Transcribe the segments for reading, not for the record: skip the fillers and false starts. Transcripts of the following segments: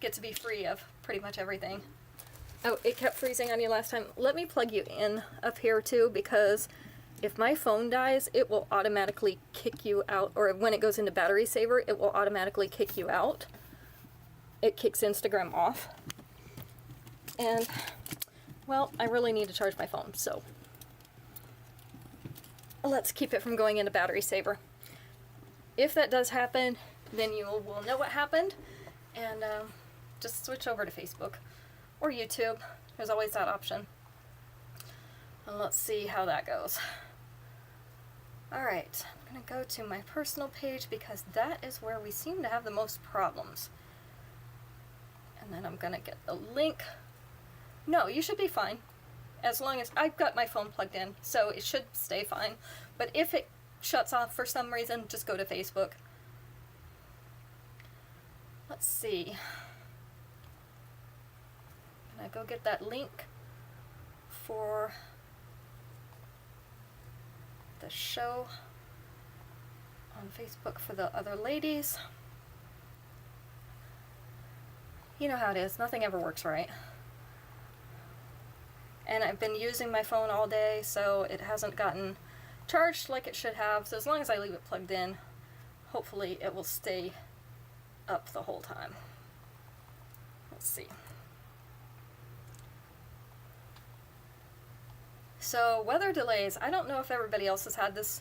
get to be free of pretty much everything. Oh, it kept freezing on you last time. Let me plug you in up here too, because if my phone dies, it will automatically kick you out, or when it goes into battery saver, it will automatically kick you out. It kicks Instagram off. And, well, I really need to charge my phone, so let's keep it from going into battery saver. If that does happen, then you will know what happened, and just switch over to Facebook or YouTube. There's always that option. And let's see how that goes. Alright, I'm going to go to my personal page because that is where we seem to have the most problems. And then I'm going to get the link. No, you should be fine. As long as I've got my phone plugged in, so it should stay fine. But if it shuts off for some reason, just go to Facebook. Let's see. Can I go get that link for the show on Facebook for the other ladies? You know how it is, nothing ever works right. And I've been using my phone all day, so it hasn't gotten charged like it should have. So as long as I leave it plugged in, hopefully it will stay up the whole time. Let's see. So weather delays, I don't know if everybody else has had this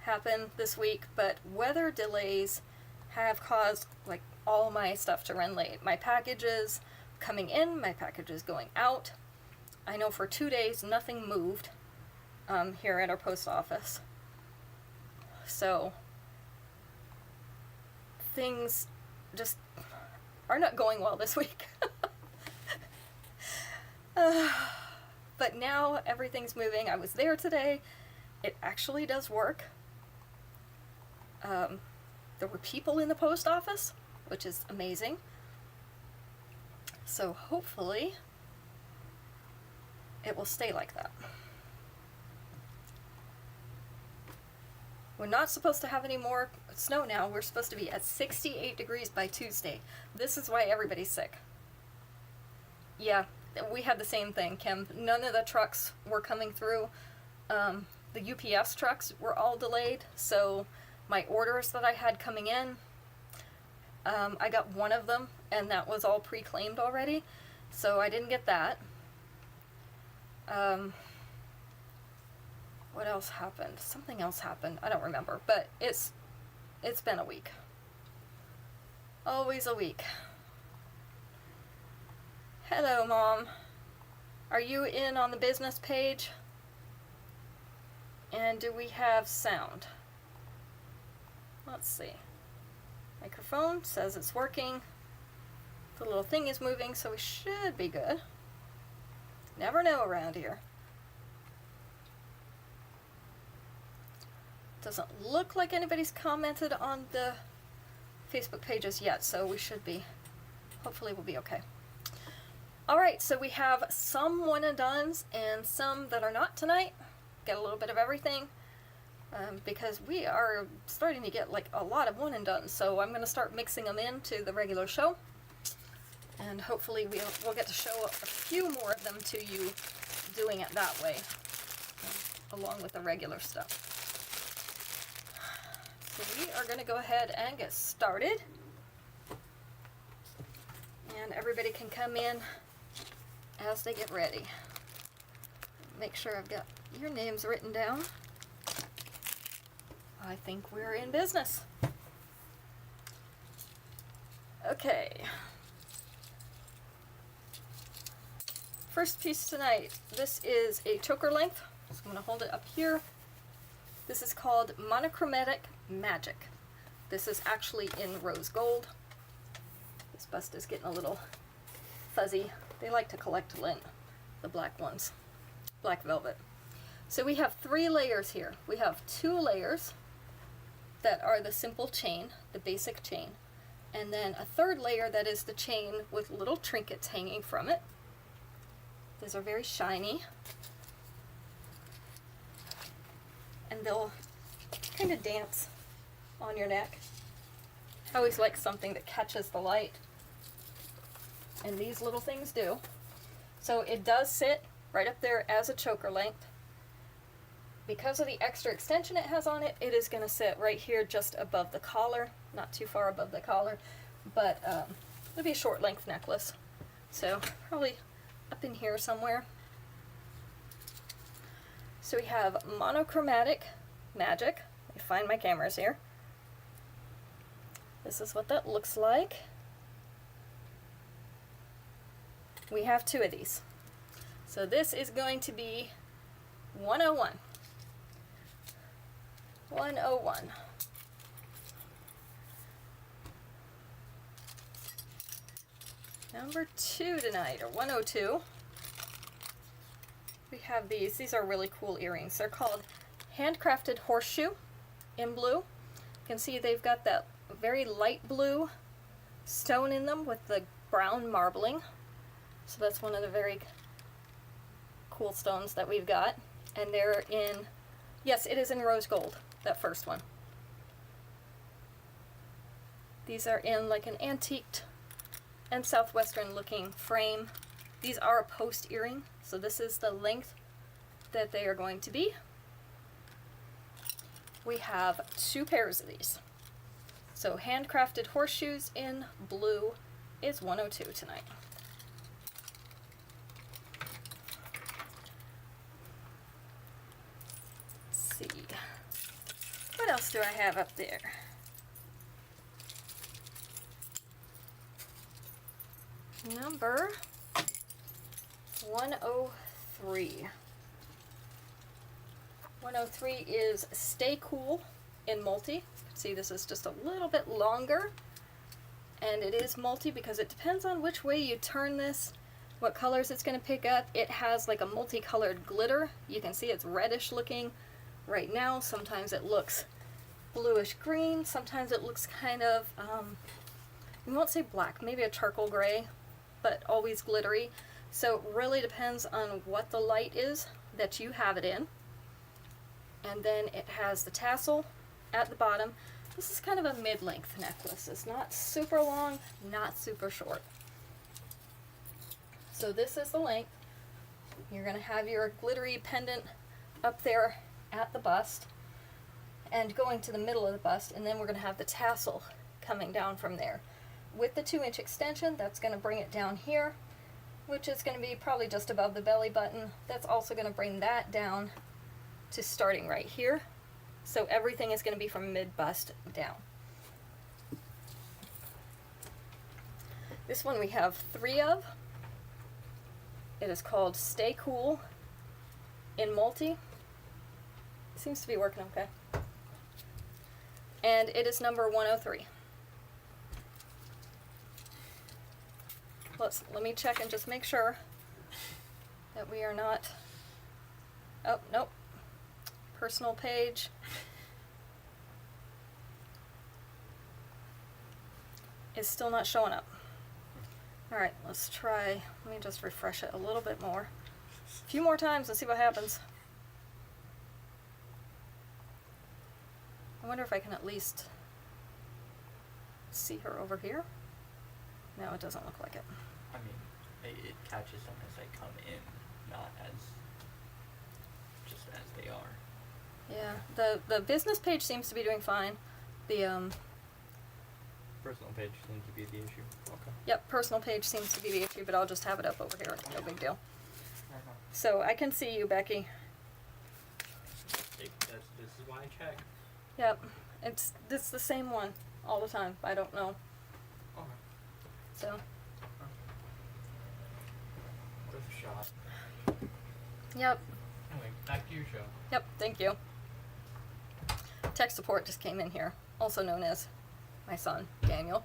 happen this week, but weather delays have caused like all my stuff to run late. My packages coming in, my packages going out. I know for 2 days nothing moved here at our post office. So things just are not going well this week. But now everything's moving. I was there today. It actually does work. There were people in the post office, which is amazing. So hopefully it will stay like that. We're not supposed to have any more snow now. We're supposed to be at 68 degrees by Tuesday. This is why everybody's sick. Yeah, we had the same thing, Kim. None of the trucks were coming through. The UPS trucks were all delayed, so my orders that I had coming in, I got one of them, and that was all pre-claimed already, so I didn't get that. What else happened? Something else happened. I don't remember, but it's been a week. Always a week. Hello, Mom. Are you in on the business page? And do we have sound? Let's see. Microphone says it's working. The little thing is moving, so we should be good. Never know around here. Doesn't look like anybody's commented on the Facebook pages yet, so we should be. Hopefully we'll be okay. Alright, so we have some one and dones and some that are not tonight. Get a little bit of everything. Because we are starting to get like a lot of one and dones, so I'm going to start mixing them into the regular show. And hopefully we'll get to show a few more of them to you doing it that way, along with the regular stuff. So we are going to go ahead and get started. And everybody can come in as they get ready. Make sure I've got your names written down. I think we're in business. Okay. First piece tonight. This is a choker length. So I'm going to hold it up here. This is called Monochromatic Magic. This is actually in rose gold. This bust is getting a little fuzzy. They like to collect lint, the black ones. Black velvet. So we have 3 layers here. We have 2 layers that are the simple chain, the basic chain, and then a 3rd layer that is the chain with little trinkets hanging from it. These are very shiny, and they'll kind of dance on your neck. I always like something that catches the light. and these little things do. So it does sit right up there as a choker length. Because of the extra extension it has on it, it is going to sit right here just above the collar, not too far above the collar, but it'll be a short length necklace. So probably up in here somewhere. So we have monochromatic magic. Let me find my cameras here. This is what that looks like. We have 2 of these. So this is going to be 101. 101. Number 2 tonight, or 102. We have these. These are really cool earrings. They're called Handcrafted Horseshoe in blue. You can see they've got that very light blue stone in them with the brown marbling. So that's one of the very cool stones that we've got. And they're in, yes, it is in rose gold, that first one. These are in like an antiqued and southwestern looking frame. These are a post earring, so this is the length that they are going to be. We have 2 pairs of these. So handcrafted horseshoes in blue is 102 tonight. Let's see. What else do I have up there? Number 103. 103 is Stay Cool in multi. See, this is just a little bit longer, and it is multi because it depends on which way you turn this, what colors it's going to pick up. It has like a multicolored glitter. You can see it's reddish looking right now. Sometimes it looks bluish green. Sometimes it looks kind of, you won't say black, maybe a charcoal gray, but always glittery. So it really depends on what the light is that you have it in. And then it has the tassel at the bottom. This is kind of a mid-length necklace. It's not super long, not super short. So this is the length. You're going to have your glittery pendant up there at the bust and going to the middle of the bust, and then we're going to have the tassel coming down from there. With the 2-inch extension, that's going to bring it down here, which is going to be probably just above the belly button. That's also going to bring that down to starting right here. So everything is going to be from mid-bust down. This one we have 3 of. It is called Stay Cool in multi. Seems to be working okay. And it is number 103. Let me check and just make sure that we are not, oh, nope. Personal page. Is still not showing up. Alright, let's try, let me just refresh it a little bit more. A few more times and see what happens. I wonder if I can at least see her over here. No, it doesn't look like it. I mean, it catches them as they come in, not as just as they are. Yeah, the business page seems to be doing fine. The Personal page seems to be the issue. Okay. Yep, personal page seems to be the issue, but I'll just have it up over here. No big deal. So I can see you, Becky. This is why I check. Yep, it's the same one all the time. I don't know. Okay. So. Worth a shot. Yep. Anyway, back to your show. Yep. Thank you. Tech support just came in here, also known as my son Daniel.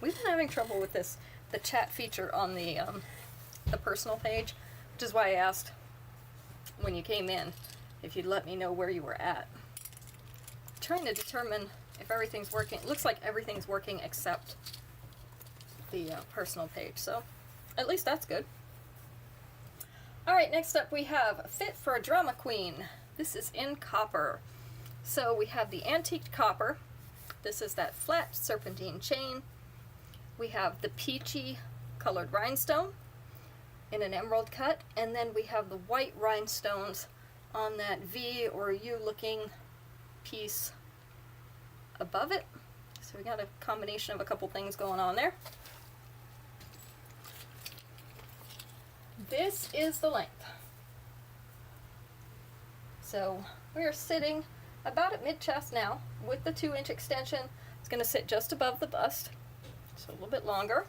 We've been having trouble with the chat feature on the personal page, which is why I asked when you came in if you'd let me know where you were at. I'm trying to determine if everything's working. It looks like everything's working except the personal page, so at least that's good. Alright, next up we have Fit for a Drama Queen. This is in copper. So we have the antiqued copper. This is that flat serpentine chain. We have the peachy colored rhinestone in an emerald cut, and then we have the white rhinestones on that V or U looking piece above it. So we got a combination of a couple things going on there. This is the length. So we are sitting about at mid-chest now with the 2-inch extension. It's going to sit just above the bust, so a little bit longer.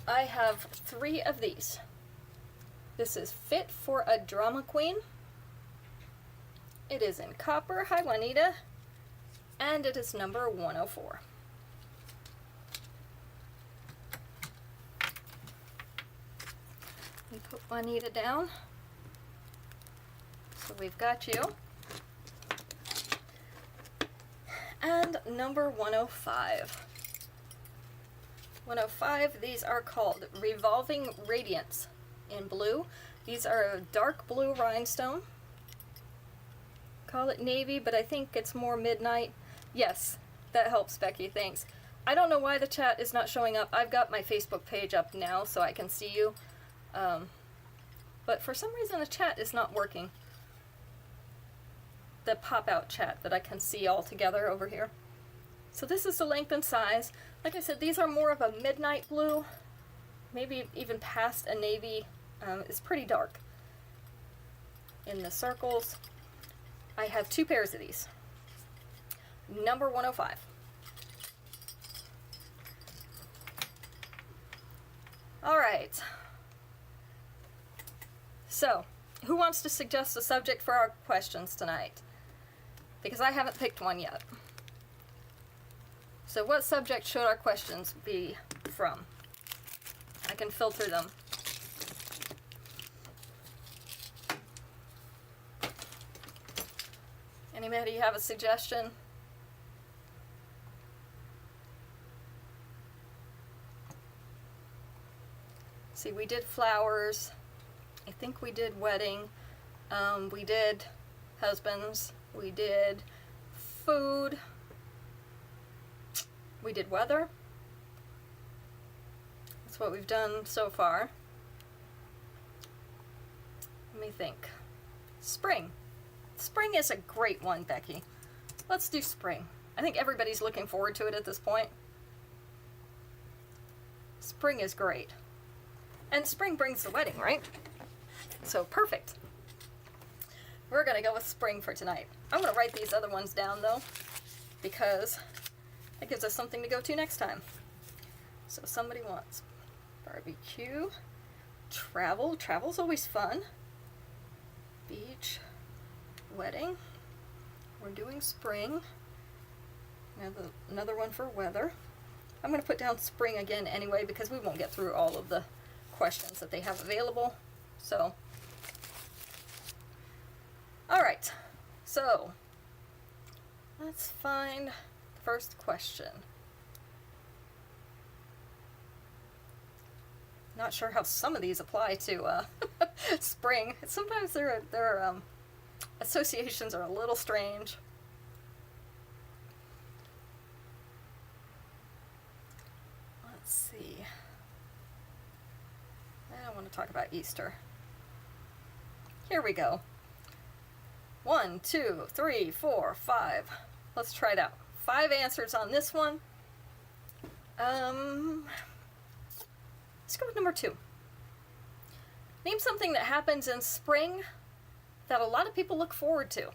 I have 3 of these. This is Fit for a Drama Queen. It is in copper high Juanita, and it is number 104. We put Juanita down. So we've got you. And number 105. 105, these are called Revolving Radiance in blue. These are a dark blue rhinestone. Call it navy, but I think it's more midnight. Yes, that helps, Becky, thanks. I don't know why the chat is not showing up. I've got my Facebook page up now so I can see you. But for some reason the chat is not working. The pop-out chat that I can see all together over here. So this is the length and size. Like I said, these are more of a midnight blue, maybe even past a navy. It's pretty dark. In the circles, I have 2 pairs of these. Number 105. All right. So, who wants to suggest a subject for our questions tonight? Because I haven't picked one yet. So what subject should our questions be from? I can filter them. Anybody have a suggestion? See, we did flowers. I think we did wedding. We did husbands. We did food. We did weather. That's what we've done so far. Let me think. Spring. Spring is a great one, Becky. Let's do spring. I think everybody's looking forward to it at this point. Spring is great. And spring brings the wedding, right? So perfect. We're gonna go with spring for tonight. I'm gonna write these other ones down though, because that gives us something to go to next time. So somebody wants barbecue, travel. Travel's always fun. Beach, wedding. We're doing spring. Another one for weather. I'm gonna put down spring again anyway because we won't get through all of the questions that they have available. So, all right. So, let's find the first question. Not sure how some of these apply to spring. Sometimes their associations are a little strange. Let's see. I want to talk about Easter. Here we go. 1, 2, 3, 4, 5. Let's try it out. 5 answers on this one. Let's go with number 2. Name something that happens in spring that a lot of people look forward to.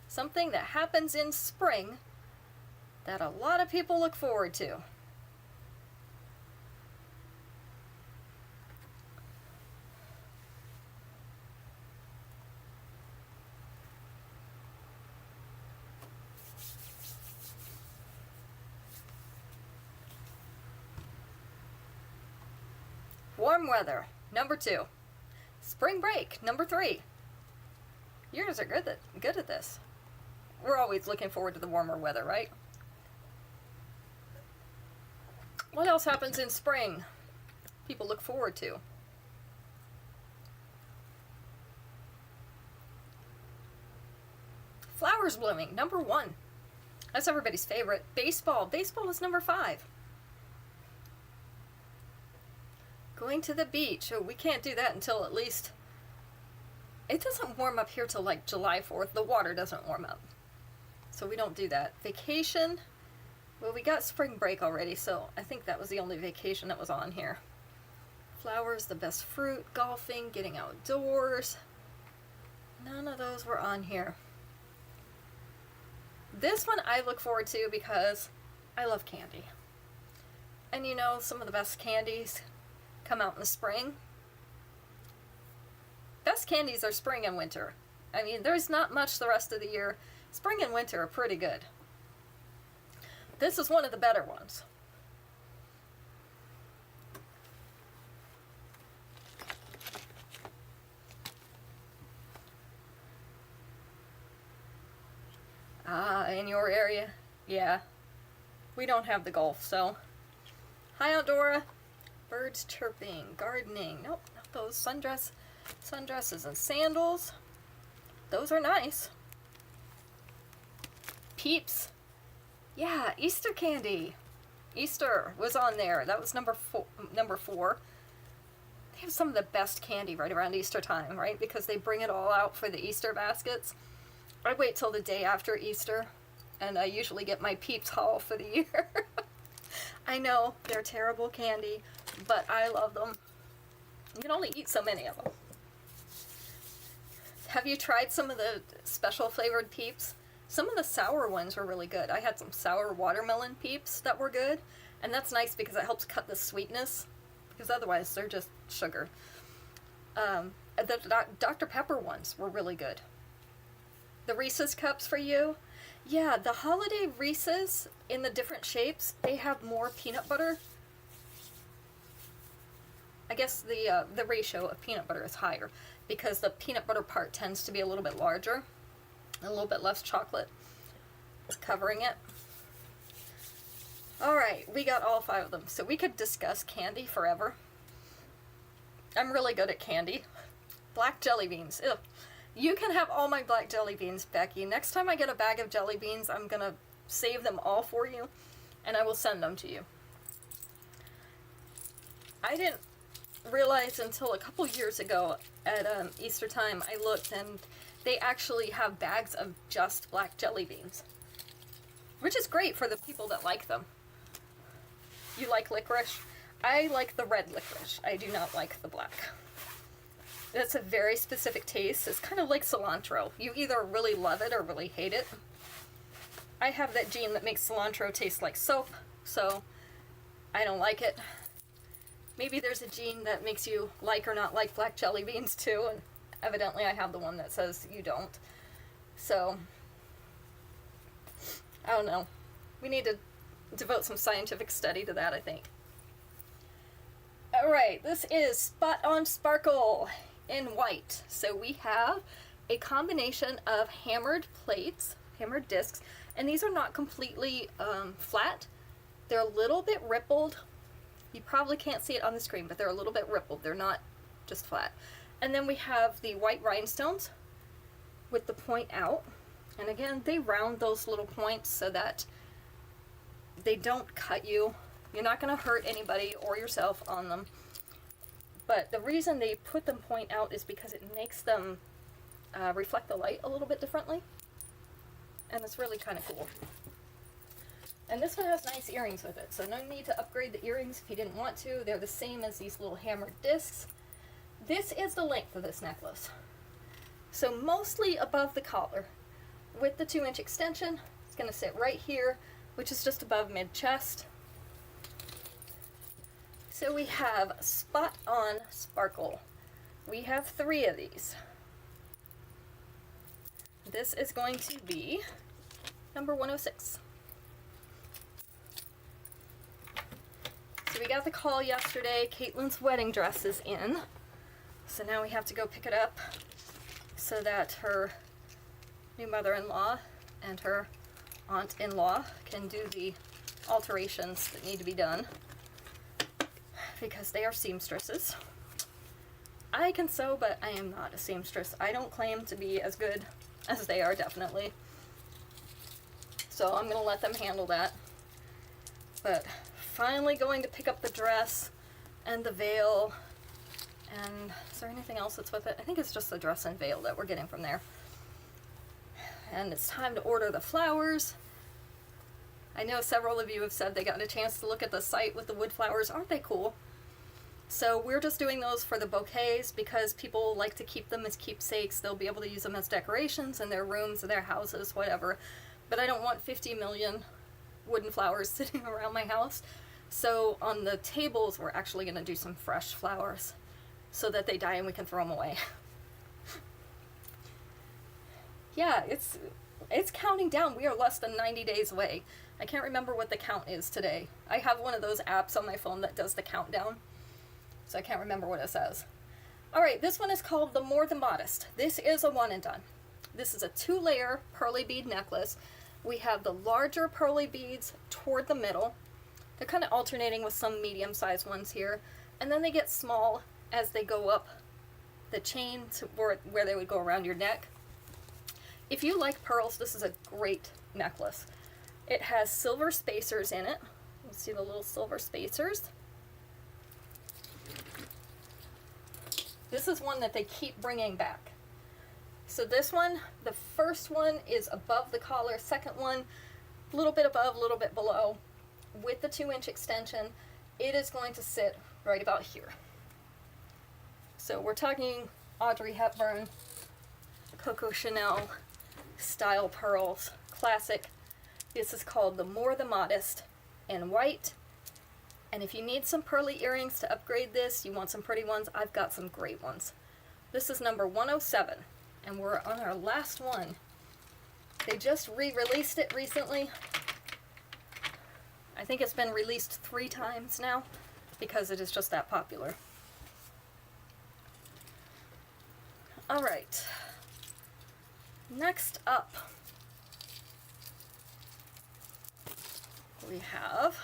Something that happens in spring that a lot of people look forward to. Warm weather, number 2. Spring break, number 3. You guys are good at this. We're always looking forward to the warmer weather, right? What else happens in spring people look forward to? Flowers blooming, number 1. That's everybody's favorite. Baseball. Baseball is number 5. Going to the beach. Oh, we can't do that until at least... It doesn't warm up here till like July 4th. The water doesn't warm up. So we don't do that. Vacation. Well, we got spring break already, so I think that was the only vacation that was on here. Flowers, the best fruit, golfing, getting outdoors. None of those were on here. This one I look forward to because I love candy. And you know, some of the best candies come out in the spring. Best candies are spring and winter. I mean, there's not much the rest of the year. Spring and winter are pretty good. This is one of the better ones. In your area? Yeah. We don't have the golf, so. Hi, Outdora. Birds chirping, gardening. Nope, not those. Sundresses and sandals. Those are nice. Peeps. Yeah, Easter candy. Easter was on there. That was number 4. They have some of the best candy right around Easter time, right? Because they bring it all out for the Easter baskets. I wait till the day after Easter, and I usually get my Peeps haul for the year. I know, they're terrible candy, but I love them. You can only eat so many of them. Have you tried some of the special flavored Peeps? Some of the sour ones were really good. I had some sour watermelon Peeps that were good, and that's nice because it helps cut the sweetness, because otherwise they're just sugar. The Dr. Pepper ones were really good. The Reese's cups for you. Yeah, the holiday Reese's in the different shapes, they have more peanut butter. I guess the ratio of peanut butter is higher because the peanut butter part tends to be a little bit larger, a little bit less chocolate covering it. Alright, we got all 5 of them, so we could discuss candy forever. I'm really good at candy. Black jelly beans. Ew. You can have all my black jelly beans, Becky. Next time I get a bag of jelly beans, I'm going to save them all for you, and I will send them to you. I didn't realize until a couple years ago at Easter time, I looked, and they actually have bags of just black jelly beans, which is great for the people that like them. You like licorice? I like the red licorice. I do not like the black. That's a very specific taste. It's kind of like cilantro. You either really love it or really hate it. I have that gene that makes cilantro taste like soap, so I don't like it. Maybe there's a gene that makes you like or not like black jelly beans too, and evidently I have the one that says you don't. So, I don't know. We need to devote some scientific study to that, I think. Alright, this is Spot on Sparkle in white. So we have a combination of hammered plates, hammered discs, and these are not completely flat. They're a little bit rippled. You probably can't see it on the screen, but they're a little bit rippled. They're not just flat. And then we have the white rhinestones with the point out. And again, they round those little points so that they don't cut you. You're not going to hurt anybody or yourself on them. But the reason they put them point out is because it makes them reflect the light a little bit differently. And it's really kind of cool. And this one has nice earrings with it, so no need to upgrade the earrings if you didn't want to. They're the same as these little hammered discs. This is the length of this necklace. So mostly above the collar. With the 2-inch extension, it's going to sit right here, which is just above mid-chest. So we have Spot on Sparkle. We have 3 of these. This is going to be number 106. So we got the call yesterday. Caitlin's wedding dress is in. So now we have to go pick it up so that her new mother-in-law and her aunt-in-law can do the alterations that need to be done, because they are seamstresses. I can sew, but I am not a seamstress. I don't claim to be as good as they are, definitely. So I'm gonna let them handle that. But finally going to pick up the dress and the veil. And is there anything else that's with it? I think it's just the dress and veil that we're getting from there. And it's time to order the flowers. I know several of you have said they got a chance to look at the site with the wood flowers. Aren't they cool? So we're just doing those for the bouquets because people like to keep them as keepsakes. They'll be able to use them as decorations in their rooms, their houses, whatever. But I don't want 50 million wooden flowers sitting around my house. So on the tables, we're actually going to do some fresh flowers so that they die and we can throw them away. Yeah, it's counting down. We are less than 90 days away. I can't remember what the count is today. I have one of those apps on my phone that does the countdown, so I can't remember what it says. All right, this one is called the More Than Modest. This is a one and done. This is a 2-layer pearly bead necklace. We have the larger pearly beads toward the middle. They're kind of alternating with some medium-sized ones here, and then they get small as they go up the chain to where they would go around your neck. If you like pearls, this is a great necklace. It has silver spacers in it. You see the little silver spacers. This is one that they keep bringing back. So this one, the first one is above the collar, second one, a little bit above, a little bit below. With the 2-inch extension, it is going to sit right about here. So we're talking Audrey Hepburn, Coco Chanel style pearls, classic. This is called the More Than Modest in white. And if you need some pearly earrings to upgrade this, you want some pretty ones, I've got some great ones. This is number 107, and we're on our last one. They just re-released it recently. I think it's been released 3 times now because it is just that popular. All right. Next up, we have,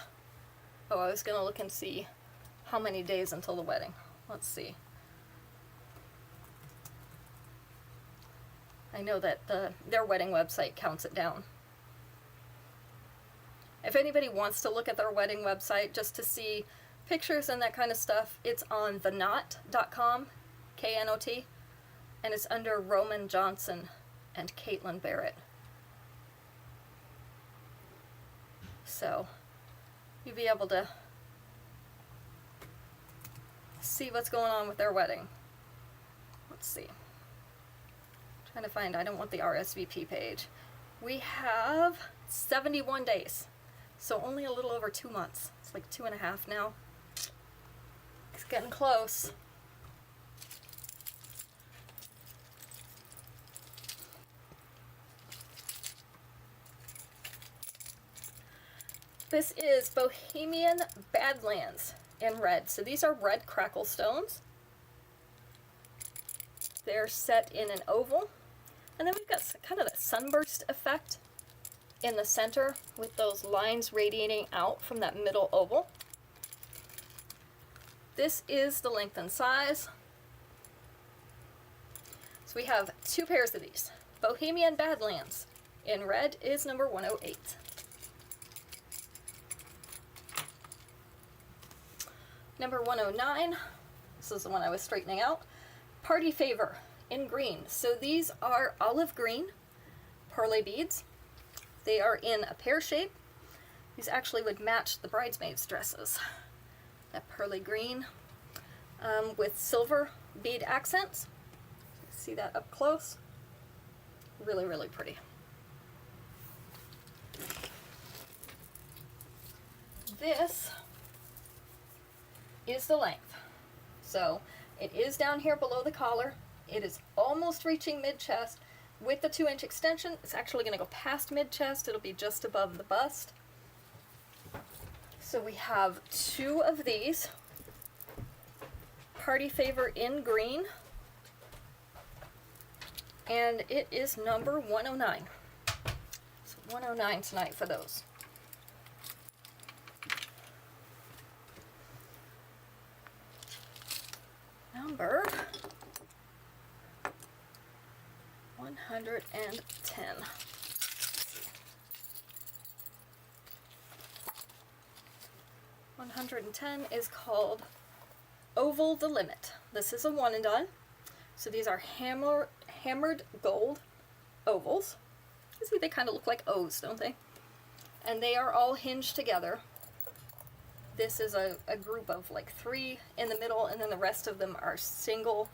oh, I was going to look and see how many days until the wedding. Let's see. I know that their wedding website counts it down. If anybody wants to look at their wedding website just to see pictures and that kind of stuff, it's on theknot.com, K-N-O-T, and it's under Roman Johnson and Caitlin Barrett. So you'll be able to see what's going on with their wedding. Let's see. Trying to find, I don't want the RSVP page. We have 71 days. So only a little over 2 months. It's like 2.5 now. It's getting close. This is Bohemian Badlands in red. So these are red crackle stones. They're set in an oval. And then we've got kind of the sunburst effect in the center with those lines radiating out from that middle oval. This is the length and size. So we have 2 pairs of these. Bohemian Badlands in red is number 108. Number 109, this is the one I was straightening out. Party Favor in green. So these are olive green pearly beads. They are in a pear shape. These actually would match the bridesmaids' dresses. That pearly green with silver bead accents. See that up close? Really, really pretty. This is the length. So it is down here below the collar. It is almost reaching mid-chest. With the 2-inch extension, it's actually going to go past mid-chest. It'll be just above the bust. So we have 2 of these. Party Favor in green. And it is number 109. So 109 tonight for those. Number 110. 110 is called Oval the Limit. This is a one and done. So these are hammered gold ovals. You see, they kind of look like O's, don't they? And they are all hinged together. This is a group of like 3 in the middle, and then the rest of them are single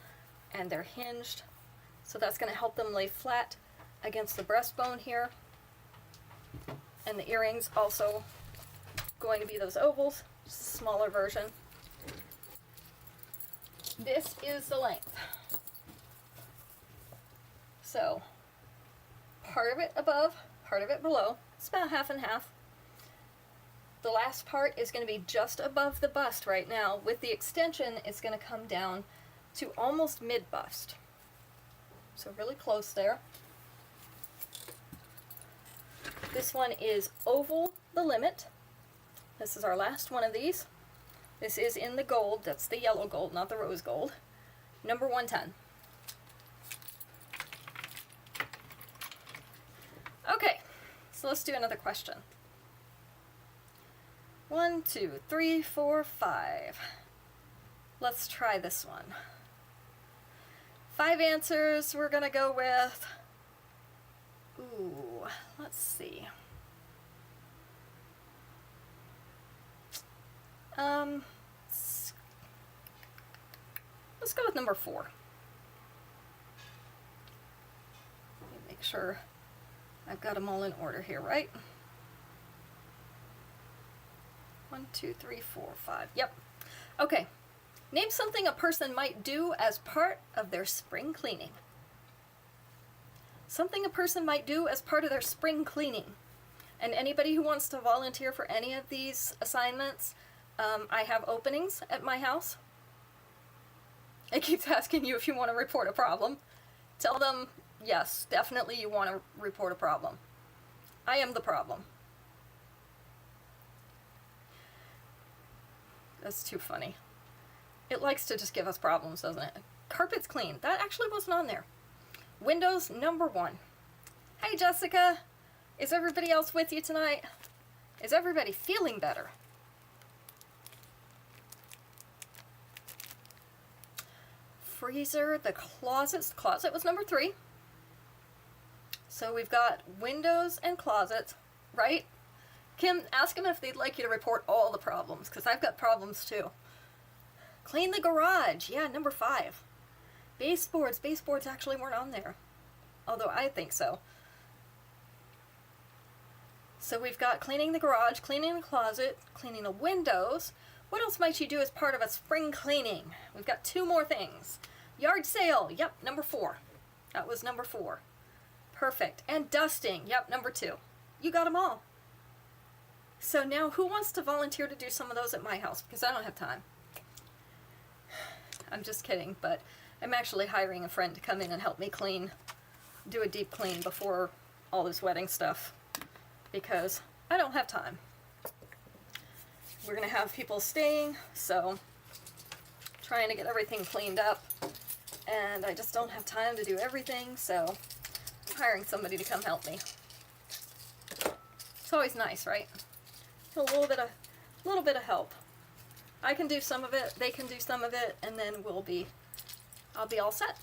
and they're hinged. So that's going to help them lay flat against the breastbone here. And the earrings also going to be those ovals, just a smaller version. This is the length. So part of it above, part of it below. It's about half and half. The last part is going to be just above the bust right now. With the extension, it's going to come down to almost mid-bust. So really close there. This one is Oval the Limit. This is our last one of these. This is in the gold. That's the yellow gold, not the rose gold. Number 110. Okay, so let's do another question. 1, 2, 3, 4, 5. Let's try this one. 5 answers we're gonna go with. Ooh, let's see. Let's go with number 4. Let me make sure I've got them all in order here, right? 1, 2, 3, 4, 5. Yep. Okay. Name something a person might do as part of their spring cleaning. Something a person might do as part of their spring cleaning. And anybody who wants to volunteer for any of these assignments, I have openings at my house. It keeps asking you if you want to report a problem. Tell them, yes, definitely you want to report a problem. I am the problem. That's too funny. It likes to just give us problems, doesn't it? Carpets clean. That actually wasn't on there. Windows, number 1. Hey, Jessica. Is everybody else with you tonight? Is everybody feeling better? Freezer, the closets. The closet was number 3. So we've got windows and closets, right? Kim, ask them if they'd like you to report all the problems, because I've got problems too. Clean the garage. Yeah, number 5. Baseboards. Baseboards actually weren't on there, although I think so. So we've got cleaning the garage, cleaning the closet, cleaning the windows. What else might you do as part of a spring cleaning? We've got 2 more things. Yard sale. Yep, number 4. That was number 4. Perfect. And dusting. Yep, number 2. You got them all. So now who wants to volunteer to do some of those at my house? Because I don't have time. I'm just kidding, but I'm actually hiring a friend to come in and help me clean, do a deep clean before all this wedding stuff, because I don't have time. We're going to have people staying, so trying to get everything cleaned up, and I just don't have time to do everything, so I'm hiring somebody to come help me. It's always nice, right? A little bit of help. I can do some of it, they can do some of it, and then I'll be all set.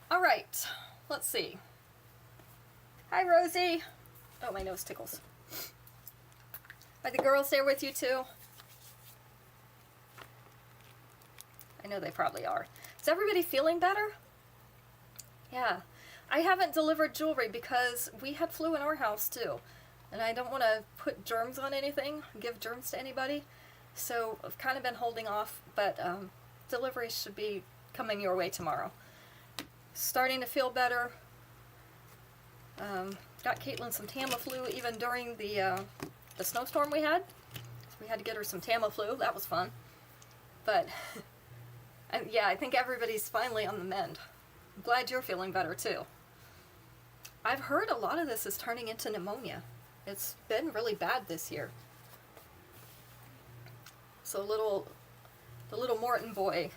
All right, let's see. Hi, Rosie. Oh, my nose tickles. Are the girls there with you too? I know they probably are. Is everybody feeling better? Yeah. I haven't delivered jewelry because we had flu in our house too. And I don't want to put germs on anything, give germs to anybody. So I've kind of been holding off, but delivery should be coming your way tomorrow. Starting to feel better. Got Caitlin some Tamiflu even during the snowstorm we had. We had to get her some Tamiflu. That was fun. But yeah, I think everybody's finally on the mend. I'm glad you're feeling better too. I've heard a lot of this is turning into pneumonia. It's been really bad this year. So the little Morton boy,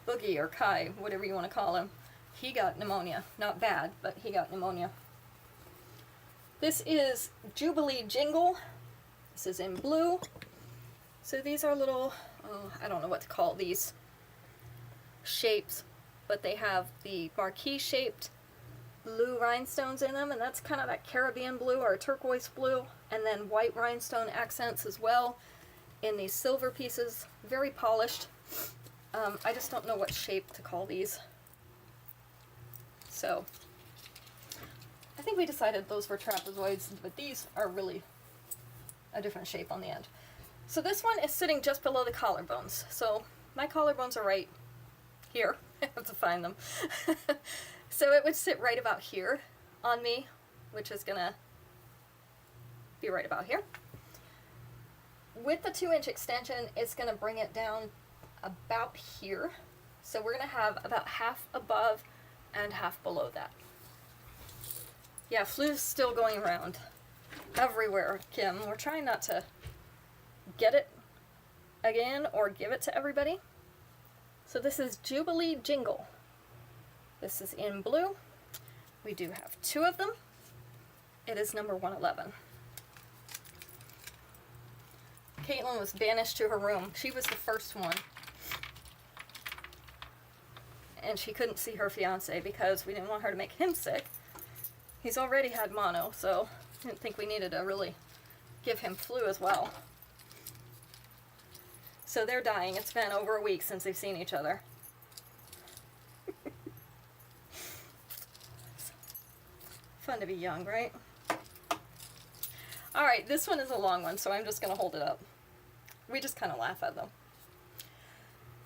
Boogie or Kai, whatever you want to call him, he got pneumonia. Not bad, but he got pneumonia. This is Jubilee Jingle. This is in blue. So these are little, oh, I don't know what to call these shapes, but they have the marquee shaped blue rhinestones in them, and that's kind of that Caribbean blue or turquoise blue, and then white rhinestone accents as well in these silver pieces, very polished. I just don't know what shape to call these. So I think we decided those were trapezoids, but these are really a different shape on the end. So this one is sitting just below the collarbones. So my collarbones are right here. I have to find them. So it would sit right about here on me, which is gonna be right about here. With the 2-inch extension, it's gonna bring it down about here. So we're gonna have about half above and half below that. Yeah, flu's still going around everywhere, Kim. We're trying not to get it again or give it to everybody. So this is Jubilee Jingle. This is in blue. We do have 2 of them. It is number 111. Caitlin was banished to her room. She was the first one. And she couldn't see her fiance because we didn't want her to make him sick. He's already had mono, so I didn't think we needed to really give him flu as well. So they're dying. It's been over a week since they've seen each other. Fun to be young, right? Alright, this one is a long one, so I'm just going to hold it up. We just kind of laugh at them.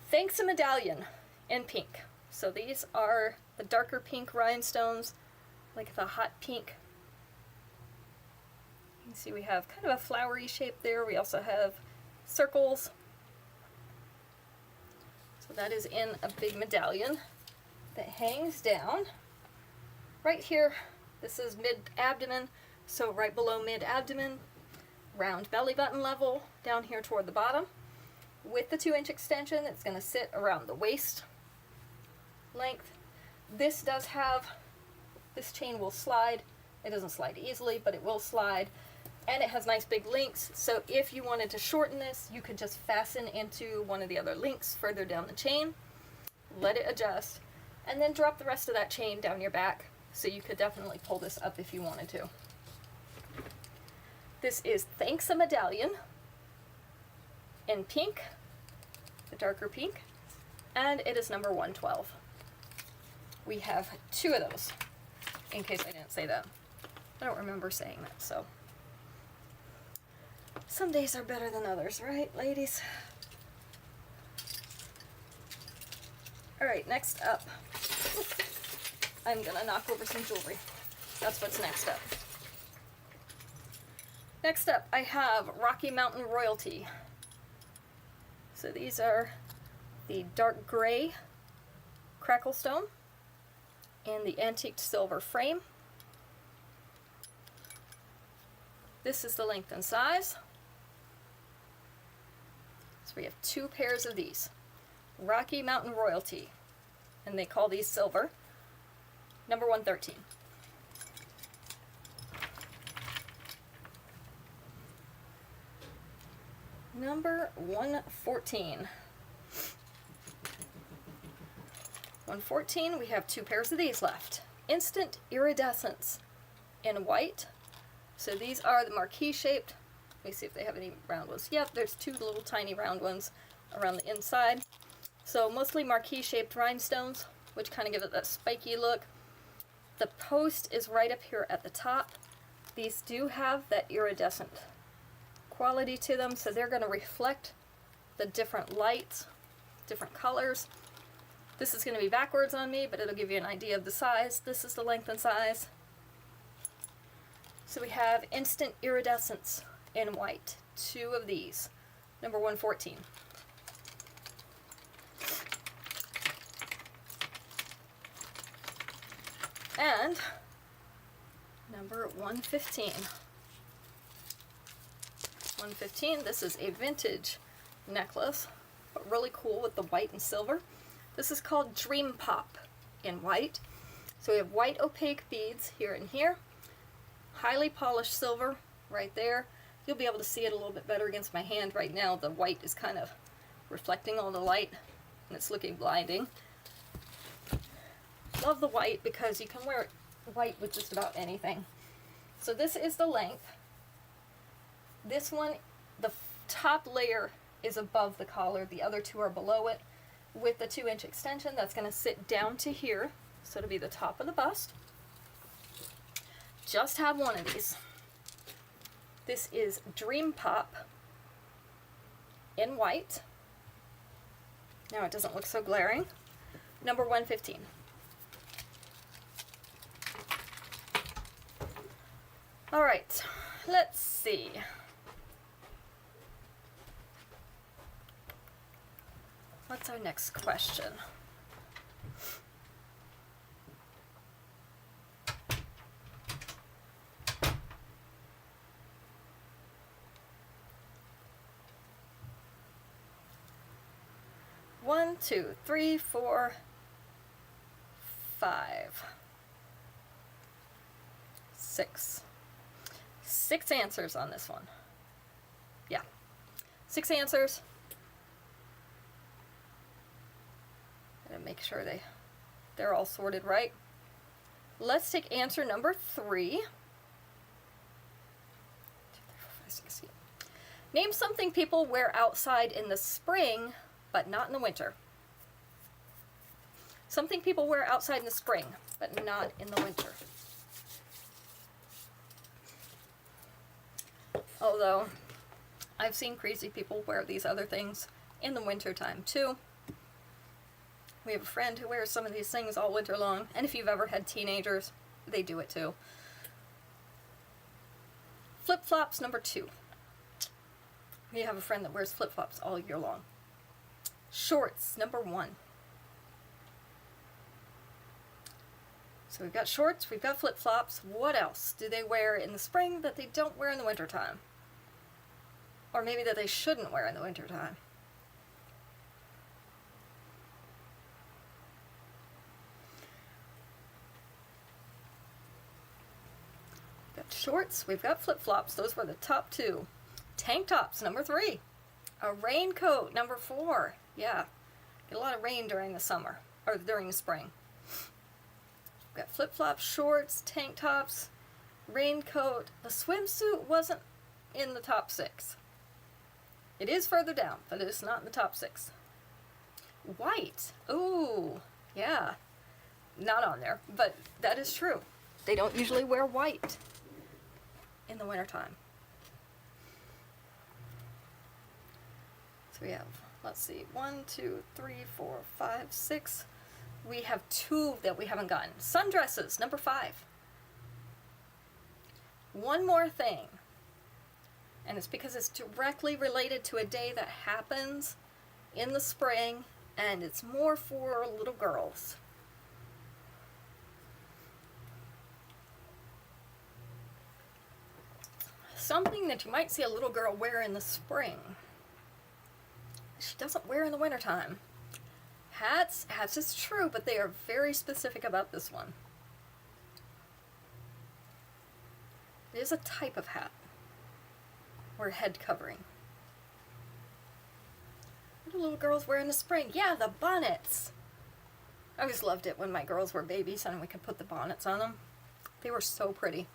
Thanks a Medallion in pink. So these are the darker pink rhinestones, like the hot pink. You can see we have kind of a flowery shape there. We also have circles. So that is in a big medallion that hangs down. Right here, this is mid-abdomen, so right below mid-abdomen, round belly button level, down here toward the bottom. With the 2-inch extension, it's going to sit around the waist length. This does have, this chain will slide. It doesn't slide easily, but it will slide. And it has nice big links, so if you wanted to shorten this, you could just fasten into one of the other links further down the chain, let it adjust, and then drop the rest of that chain down your back, so you could definitely pull this up if you wanted to. This is Thanks a Medallion in pink, the darker pink, and it is number 112. We have 2 of those, in case I didn't say that. I don't remember saying that, so. Some days are better than others, right, ladies? Alright, next up. I'm gonna knock over some jewelry. That's what's next up. Next up, I have Rocky Mountain Royalty. So these are the dark gray crackle stone and the antique silver frame. This is the length and size. So we have 2 pairs of these. Rocky Mountain Royalty, and they call these silver. Number 113. Number 114. 114, we have 2 pairs of these left. Instant Iridescence in white. So these are the marquee shaped. Let me see if they have any round ones. Yep, there's 2 little tiny round ones around the inside. So mostly marquee shaped rhinestones, which kind of give it that spiky look. The post is right up here at the top. These do have that iridescent quality to them, so they're going to reflect the different lights, different colors. This is going to be backwards on me, but it'll give you an idea of the size. This is the length and size. So we have Instant Iridescence in white. 2 of these. Number 114. And number 115. 115, this is a vintage necklace, but really cool with the white and silver. This is called Dream Pop in white. So we have white opaque beads here and here, highly polished silver right there. You'll be able to see it a little bit better against my hand right now. The white is kind of reflecting all the light and it's looking blinding. Love the white because you can wear white with just about anything. So this is the length. This one, the top layer is above the collar. The other two are below it. With the 2-inch extension, that's going to sit down to here. So it'll be the top of the bust. Just have one of these. This is Dream Pop in white. Now it doesn't look so glaring. Number 115. All right, let's see. What's our next question? One, two, three, four, 5, 6. 6 answers on this one. Yeah, 6 answers. Gotta make sure they're all sorted right. Let's take answer number 3. 2, 3, 4, 5, 6, 7. Name something people wear outside in the spring, but not in the winter. Something people wear outside in the spring, but not in the winter. Although, I've seen crazy people wear these other things in the winter time too. We have a friend who wears some of these things all winter long, and if you've ever had teenagers, they do it too. Flip-flops, number 2. We have a friend that wears flip-flops all year long. Shorts, number 1. So we've got shorts, we've got flip-flops. What else do they wear in the spring that they don't wear in the wintertime? Or maybe that they shouldn't wear in the wintertime? We've got shorts, we've got flip-flops. Those were the top 2. Tank tops, number 3. A raincoat, number 4. Yeah, get a lot of rain during the summer, or during the spring. We've got flip-flops, shorts, tank tops, raincoat. The swimsuit wasn't in the top 6. It is further down, but it is not in the top 6. White. Ooh, yeah. Not on there, but that is true. They don't usually wear white in the wintertime. So we have, let's see, 1, 2, 3, 4, 5, 6. We have 2 that we haven't gotten. Sundresses, number 5. One more thing. And it's because it's directly related to a day that happens in the spring, and it's more for little girls. Something that you might see a little girl wear in the spring. She doesn't wear in the wintertime. Hats is true, but they are very specific about this one. It is a type of hat. Or head covering. What do little girls wear in the spring? Yeah, the bonnets. I always loved it when my girls were babies and we could put the bonnets on them. They were so pretty.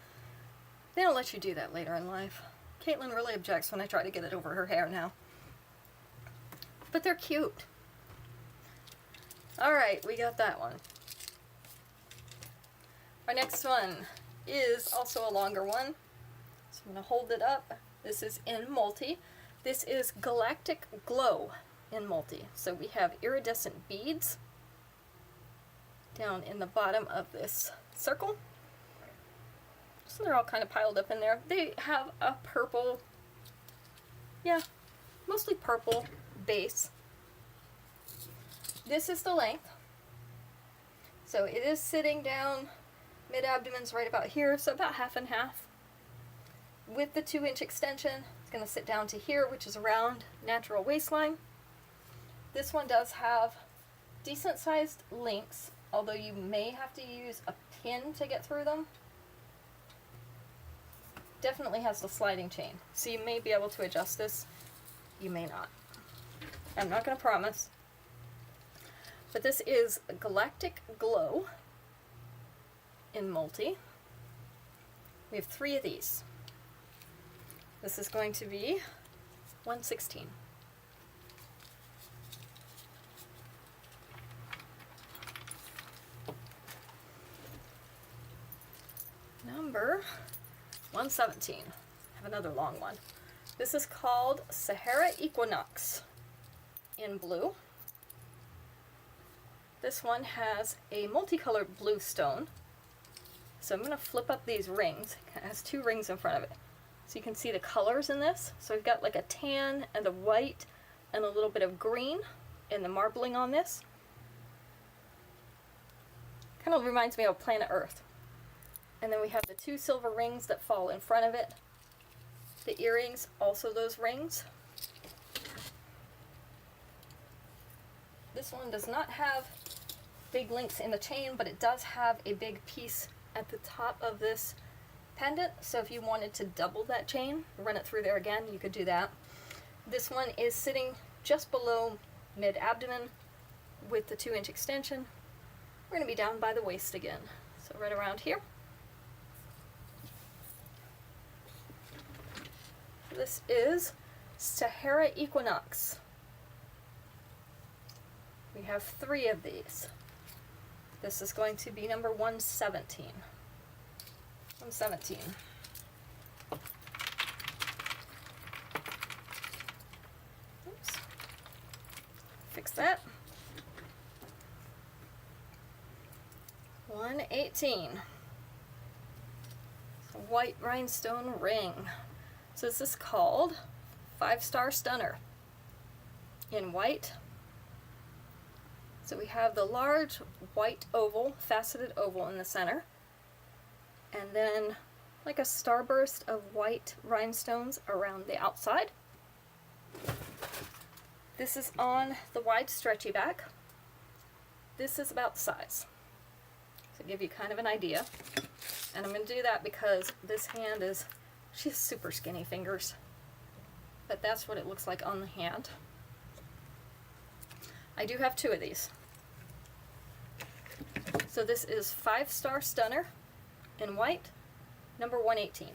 They don't let you do that later in life. Caitlin really objects when I try to get it over her hair now. But they're cute. Alright, we got that one. Our next one is also a longer one. So I'm going to hold it up. This is in multi. This is Galactic Glow in multi. So we have iridescent beads down in the bottom of this circle. So they're all kind of piled up in there. They have a purple, yeah, mostly purple base. This is the length. So it is sitting down, mid-abdomen's right about here, so about half and half. With the 2-inch extension, it's going to sit down to here, which is around natural waistline. This one does have decent sized links, although you may have to use a pin to get through them. definitely has the sliding chain. So you may be able to adjust this, you may not. I'm not going to promise. But this is Galactic Glow in multi. We have 3 of these. This is going to be 116. Number 117. I have another long one. This is called Sahara Equinox in blue. This one has a multicolored blue stone. So I'm going to flip up these rings. It has 2 rings in front of it. So you can see the colors in this. So we've got like a tan and a white and a little bit of green in the marbling on this. Kind of reminds me of planet Earth. And then we have the 2 silver rings that fall in front of it. The earrings, also those rings. This one does not have big links in the chain, but it does have a big piece at the top of this pendant. So if you wanted to double that chain, run it through there again, you could do that. This one is sitting just below mid-abdomen with the 2-inch extension. We're going to be down by the waist again. So right around here. This is Sahara Equinox. We have 3 of these. This is going to be number 117. 117. Oops. Fix that. 118. It's a white rhinestone ring. So this is called 5-Star Stunner in white. So we have the large white oval, faceted oval in the center, and then like a starburst of white rhinestones around the outside. This is on the wide stretchy back. This is about the size, to give you kind of an idea. And I'm going to do that because this hand is, she has super skinny fingers, but that's what it looks like on the hand. I do have 2 of these. So this is 5-Star Stunner in white, number 118.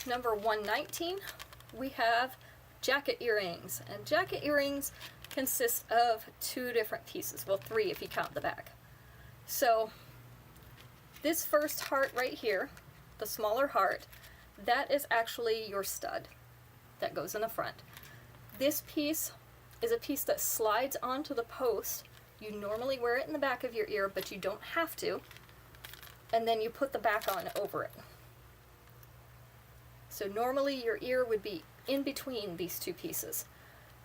Number 119, we have jacket earrings. And jacket earrings consist of 2 different pieces. Well, 3 if you count the back. So this first heart right here, the smaller heart, that is actually your stud that goes in the front. This piece is a piece that slides onto the post. You normally wear it in the back of your ear, but you don't have to. And then you put the back on over it. So normally your ear would be in between these 2 pieces.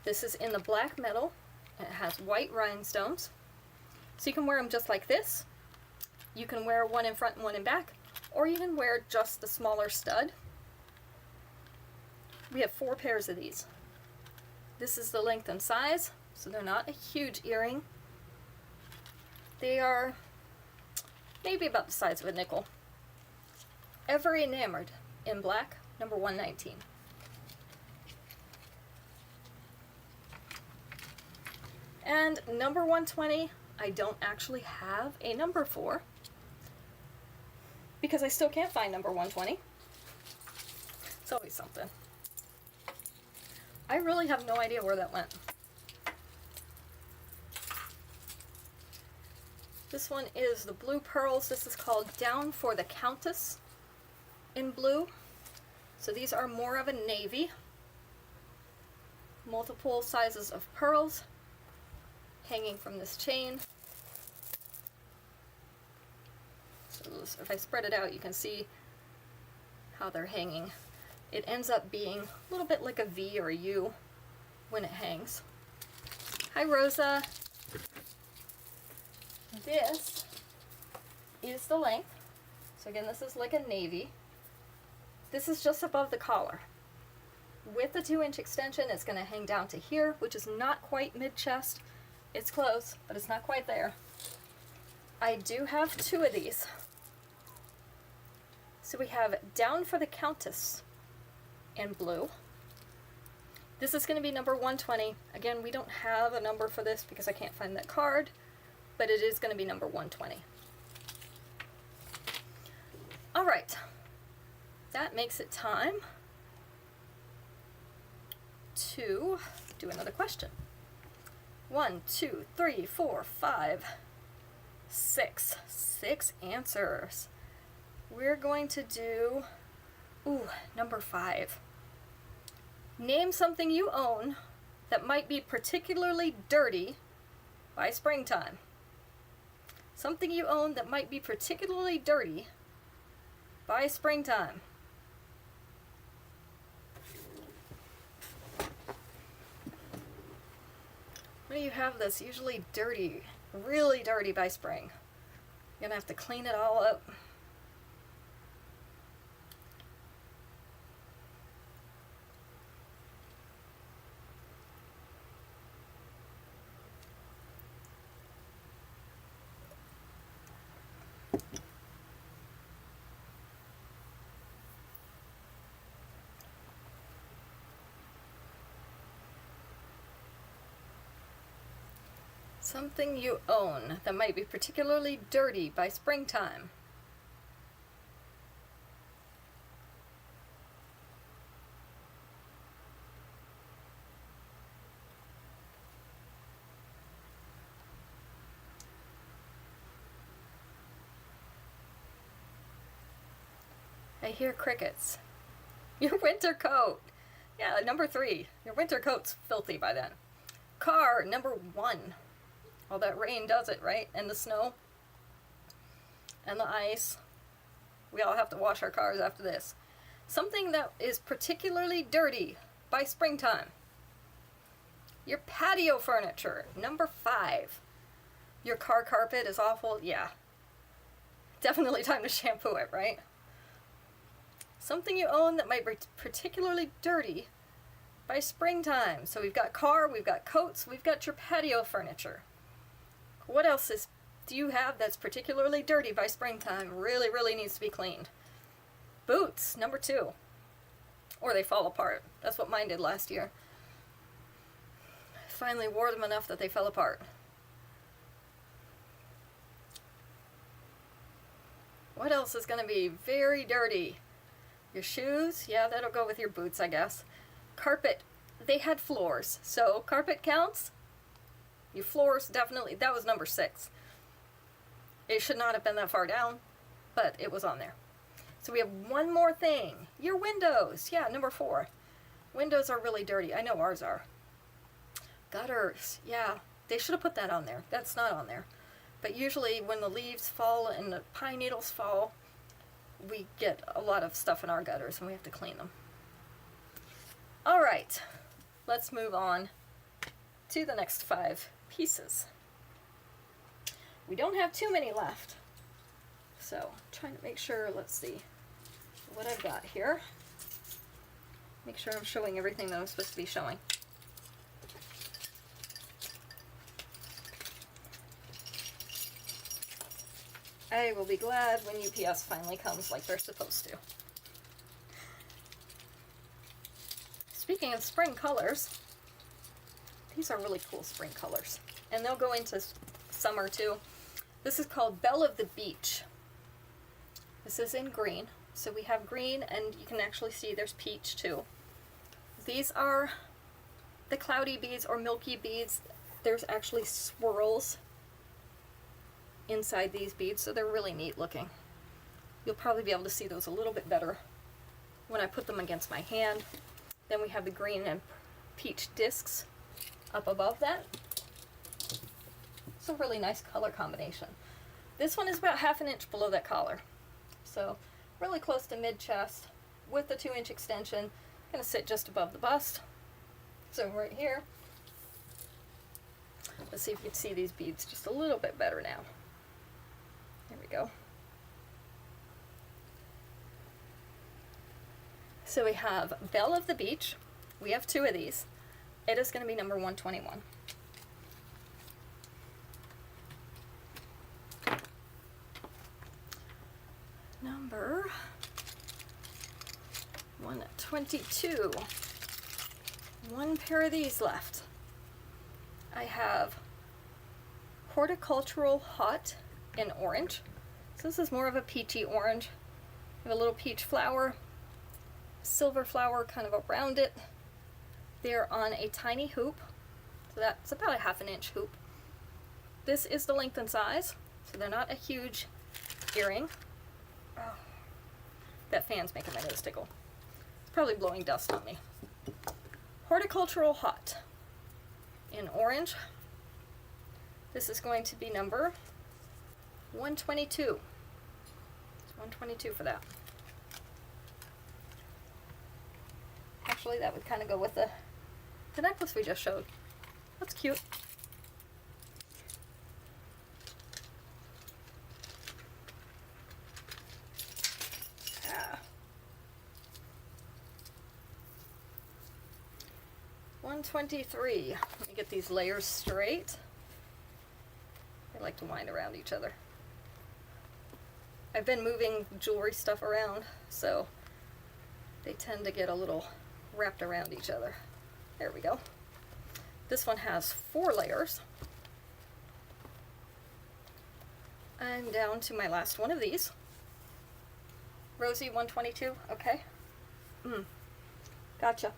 This is in the black metal. It has white rhinestones. So you can wear them just like this. You can wear one in front and one in back, or you can wear just the smaller stud. We have 4 pairs of these. This is the length and size, so they're not a huge earring. They are maybe about the size of a nickel. Ever Enamored in black, number 119. And number 120, I don't actually have a number for, because I still can't find number 120. It's always something. I really have no idea where that went. This one is the blue pearls. This is called Down for the Countess in blue. So these are more of a navy. Multiple sizes of pearls hanging from this chain. So if I spread it out, you can see how they're hanging. It ends up being a little bit like a V or a U when it hangs. Hi, Rosa. This is the length. So again, this is like a navy. This is just above the collar. With the 2-inch extension, it's going to hang down to here, which is not quite mid-chest. It's close, but it's not quite there. I do have 2 of these. So we have Down for the Countess in blue. This is going to be number 120. Again, we don't have a number for this because I can't find that card, but it is going to be number 120. All right, that makes it time to do another question. 1, 2, 3, 4, 5, 6. 6 answers. We're going to do, number 5. Name something you own that might be particularly dirty by springtime. Something you own that might be particularly dirty by springtime. What do you have that's usually dirty, really dirty by spring? You're gonna have to clean it all up. Something you own that might be particularly dirty by springtime. I hear crickets. Your winter coat. Yeah, number 3. Your winter coat's filthy by then. Car, number 1. All that rain does it, right? And the snow. And the ice. We all have to wash our cars after this. Something that is particularly dirty by springtime. Your patio furniture, number 5. Your car carpet is awful. Yeah. Definitely time to shampoo it, right? Something you own that might be particularly dirty by springtime. So we've got car, we've got coats, we've got your patio furniture. What else do you have that's particularly dirty by springtime? Really, really needs to be cleaned. Boots, number 2. Or they fall apart. That's what mine did last year. I finally wore them enough that they fell apart. What else is going to be very dirty? Your shoes? Yeah, that'll go with your boots, I guess. Carpet. They had floors, so carpet counts. Your floors, definitely. That was number 6. It should not have been that far down, but it was on there. So we have one more thing. Your windows. Yeah, number 4. Windows are really dirty. I know ours are. Gutters. Yeah, they should have put that on there. That's not on there. But usually when the leaves fall and the pine needles fall, we get a lot of stuff in our gutters and we have to clean them. All right, let's move on to the next 5 pieces. We don't have too many left. So, trying to make sure, let's see what I've got here. Make sure I'm showing everything that I'm supposed to be showing. I will be glad when UPS finally comes like they're supposed to. Speaking of spring colors, these are really cool spring colors. And they'll go into summer too. This is called Belle of the Beach. This is in green. So we have green and you can actually see there's peach too. These are the cloudy beads or milky beads. There's actually swirls inside these beads, so they're really neat looking. You'll probably be able to see those a little bit better when I put them against my hand. Then we have the green and peach discs up above that. It's a really nice color combination. This one is about 1/2 inch below that collar. So really close to mid-chest with the 2-inch extension. Gonna sit just above the bust. So right here. Let's see if you can see these beads just a little bit better now. There we go. So we have Belle of the Beach. We have 2 of these. It is going to be number 121. number 122. One pair of these left. I have Horticultural Hot in orange. So this is more of a peachy orange. I have a little peach flower, silver flower kind of around it. They're on a tiny hoop, so that's about a 1/2 inch hoop. This is the length and size, so they're not a huge earring. Oh, that fan's making my nose tickle. It's probably blowing dust on me. Horticultural Hot in orange. This is going to be number 122. It's 122 for that. Actually, that would kind of go with the necklace we just showed. That's cute. Ah. 123. Let me get these layers straight. They like to wind around each other. I've been moving jewelry stuff around, so they tend to get a little wrapped around each other. There we go. This one has 4 layers. I'm down to my last one of these. Rosie 122, okay. Gotcha.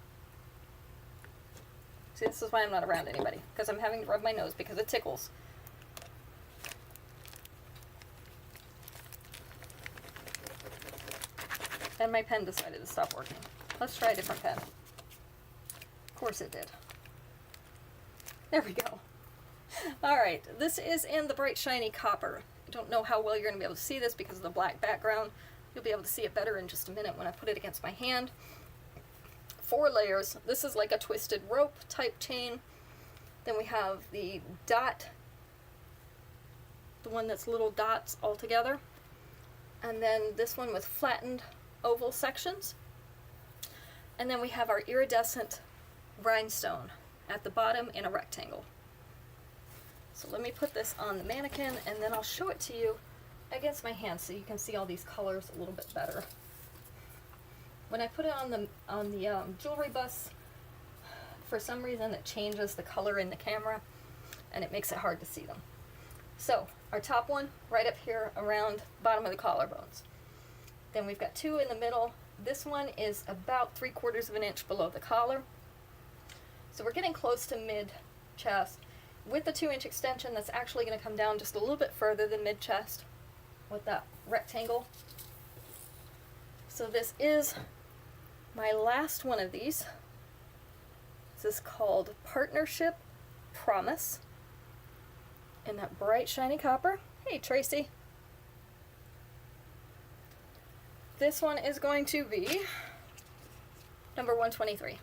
See, this is why I'm not around anybody, because I'm having to rub my nose because it tickles. And my pen decided to stop working. Let's try a different pen. Of course it did. There we go. Alright, this is in the bright shiny copper. I don't know how well you're going to be able to see this because of the black background. You'll be able to see it better in just a minute when I put it against my hand. 4 layers. This is like a twisted rope type chain. Then we have the dot, the one that's little dots all together. And then this one with flattened oval sections. And then we have our iridescent rhinestone at the bottom in a rectangle. So let me put this on the mannequin and then I'll show it to you against my hand so you can see all these colors a little bit better. When I put it on the jewelry bus, for some reason it changes the color in the camera and it makes it hard to see them. So our top one right up here around bottom of the collarbones. Then we've got 2 in the middle. This one is about 3/4 of an inch below the collar. So we're getting close to mid-chest. With the 2-inch extension, that's actually going to come down just a little bit further than mid-chest with that rectangle. So this is my last one of these. This is called Partnership Promise in that bright shiny copper. Hey Tracy. This one is going to be number 123.